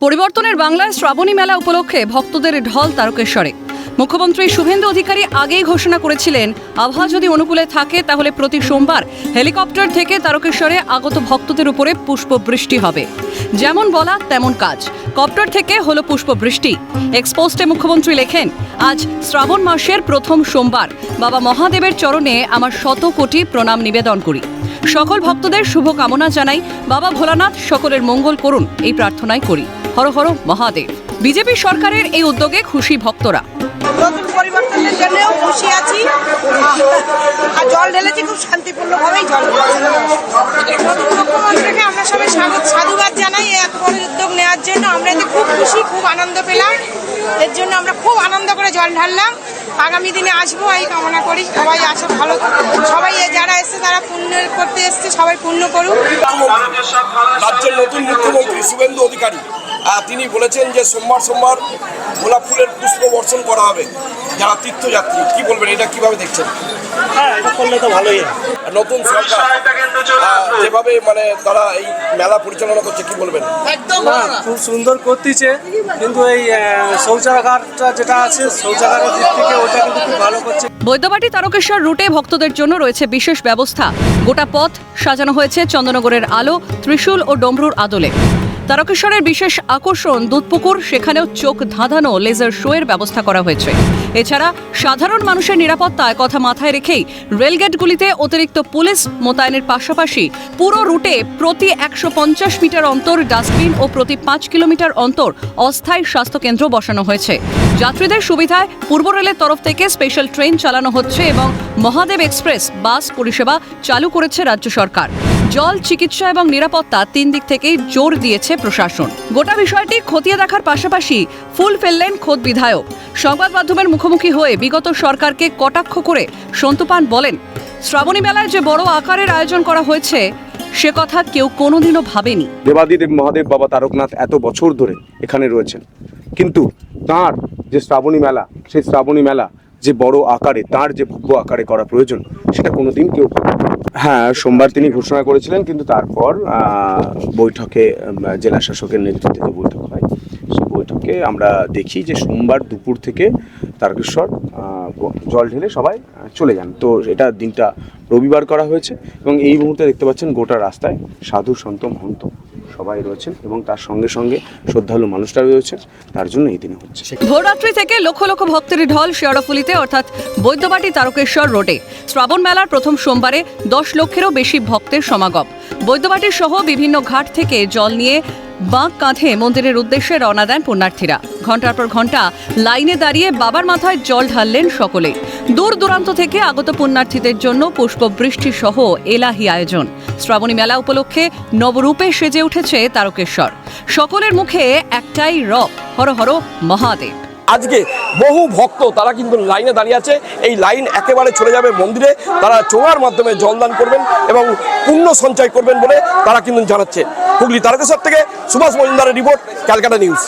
পরিবর্তনের বাংলায় শ্রাবণী মেলা উপলক্ষে ভক্তদের ঢল তারকেশ্বরে। মুখ্যমন্ত্রী শুভেন্দু অধিকারী আগেই ঘোষণা করেছিলেন, আবহাওয়া যদি অনুকূলে থাকে তাহলে প্রতি সোমবার হেলিকপ্টার থেকে তারকেশ্বরে আগত ভক্তদের উপরে পুষ্পবৃষ্টি হবে। যেমন বলা তেমন কাজ, কপ্টার থেকে হলো পুষ্পবৃষ্টি। এক্সপোস্টে মুখ্যমন্ত্রী লেখেন, আজ শ্রাবণ মাসের প্রথম সোমবার বাবা মহাদেবের চরণে আমার 100 কোটি প্রণাম নিবেদন করি। সকল ভক্তদের শুভ কামনা জানাই, বাবা ভোলানাথ সকলের মঙ্গল করুন এই প্রার্থনাই করি। হর হর মহাদেব। বিজেপি সরকারের এই উদ্যোগে খুশি ভক্তরা। নতুন পরিবর্তনের জন্যও খুশি আছি, আর জল ঢেলেছি খুব শান্তিপূর্ণভাবেই জল নতুন মুখ্যমন্ত্রীকে আমরা সবাই সাধুবাদ জানাই এত বড় উদ্যোগ নেওয়ার জন্য। আমরা এতে খুব খুশি, খুব আনন্দ পেলাম। এর জন্য আমরা খুব আনন্দ করে জল ঢাললাম। আগামী দিনে আসবো এই কামনা করি। সবাই আসে ভালো, সবাই যারা এসছে তারা পুণ্য করতে এসছে, সবাই পুণ্য করুক। রাজ্যের নতুন মুখ্যমন্ত্রী শুভেন্দু অধিকারী তিনি বলেছেন যে সোমবার সোমবার গোলাপ ফুলের পুষ্প বর্ষণ করা হবে যারা তীর্থযাত্রী। কি বলবেন, এটা কিভাবে দেখছেন? হ্যাঁ, এটা করলে তো ভালোই। নতুন সরকার যেভাবে তারা এই মেলা পরিচালনা করছে, কি বলবেন? খুব সুন্দর করতেছে, কিন্তু এই শৌচাগারটা যেটা আছে শৌচাগারের দিক থেকে ওটা কিন্তু খুব ভালো করছে। বৈদ্যবাটি তারকেশ্বর রুটে ভক্তদের জন্য রয়েছে বিশেষ ব্যবস্থা। গোটা পথ সাজানো হয়েছে চন্দননগরের আলো, ত্রিশূল ও ডমরুর আদলে। তারকেশ্বরের বিশেষ আকর্ষণ দুধপুকুর, সেখানেও চোখ ধাঁধানো লেজার শো এর ব্যবস্থা করা হয়েছে। এছাড়া সাধারণ মানুষের নিরাপত্তায় কথা মাথায় রেখেই রেলগেটগুলিতে অতিরিক্ত পুলিশ মোতায়েনের পাশাপাশি পুরো রুটে প্রতি 150 মিটার অন্তর ডাস্টবিন ও প্রতি 5 কিলোমিটার অন্তর অস্থায়ী স্বাস্থ্যকেন্দ্র বসানো হয়েছে। যাত্রীদের সুবিধায় পূর্ব রেলের তরফ থেকে স্পেশাল ট্রেন চালানো হচ্ছে এবং মহাদেব এক্সপ্রেস বাস পরিষেবা চালু করেছে রাজ্য সরকার। জল, চিকিৎসা এবং নিরাপত্তা 3 দিক থেকেই জোর দিয়েছে প্রশাসন। গোটা বিষয়টি খতিয়ে দেখার পাশাপাশি ফুল ফেললেন খোদ বিধায়ক। সংবাদ মাধ্যমের মুখোমুখি হয়ে বিগত সরকারকে কটাক্ষ করে সন্তুপান বলেন, শ্রাবণী মেলায় যে বড় আকারের আয়োজন করা হয়েছে সে কথা কেউ কোনোদিনও ভাবেনি। দেবাদিদেব মহাদেব বাবা তারকনাথ এত বছর ধরে এখানে রয়েছেন, কিন্তু তার যে শ্রাবণী মেলা, সেই শ্রাবণী মেলা যে বড় আকারে, তার যে ভব্য আকারে করা প্রয়োজন, সেটা কোনোদিন কেউ হ্যাঁ সোমবার তিনি ঘোষণা করেছিলেন, কিন্তু তারপর বৈঠকে জেলা শাসকের নেতৃত্বে যে বৈঠক হয়, সেই বৈঠকে আমরা দেখি যে সোমবার দুপুর থেকে তারকেশ্বর জল ঢেলে সবাই চলে যান। তো এটা দিনটা রবিবার করা হয়েছে এবং এই মুহূর্তে দেখতে পাচ্ছেন গোটা রাস্তায় সাধু সন্ত মহন্ত সবাই রয়েছেন এবং তার সঙ্গে সঙ্গে শ্রদ্ধালু মানুষরা রয়েছে। তার জন্য এই দিনে হচ্ছে। ভোররাত্রি থেকে লক্ষ লক্ষ ভক্তের ঢল শেওড়াফুলিতে অর্থাৎ বৈদ্যবাটি তারকেশ্বর রোডে। শ্রাবণ মেলার প্রথম সোমবারে 10 লক্ষেরও বেশি ভক্তের সমাগম। বৈদ্যবাটি সহ বিভিন্ন ঘাট থেকে জল নিয়ে বাঁক কাঁধে মন্দিরের উদ্দেশ্যে রওনা দেন পুণ্যার্থীরা। ঘণ্টার পর ঘণ্টা লাইনে দাঁড়িয়ে বাবার মাথায় জল ঢাললেন সকলে। দূর দূরান্ত থেকে আগত পুণ্যার্থীদের জন্য পুষ্পবৃষ্টি সহ এলাহি আয়োজন। শ্রাবণী মেলা উপলক্ষে নবরূপে সেজে উঠেছে তারকেশ্বর। সকলের মুখে একটাই রব, হর হর মহাদেব। আজকে বহু ভক্ত তারা কিন্তু লাইনে দাঁড়িয়ে আছে। এই লাইন একেবারে চলে যাবে মন্দিরে। তারা চোঙার মাধ্যমে জলদান করবেন এবং পুণ্য সঞ্চয় করবেন বলে তারা কিন্তু জানাচ্ছে। হুগলি তারকেশ্বর থেকে সুভাষ মজুমদারের রিপোর্ট, ক্যালকাটা নিউজ।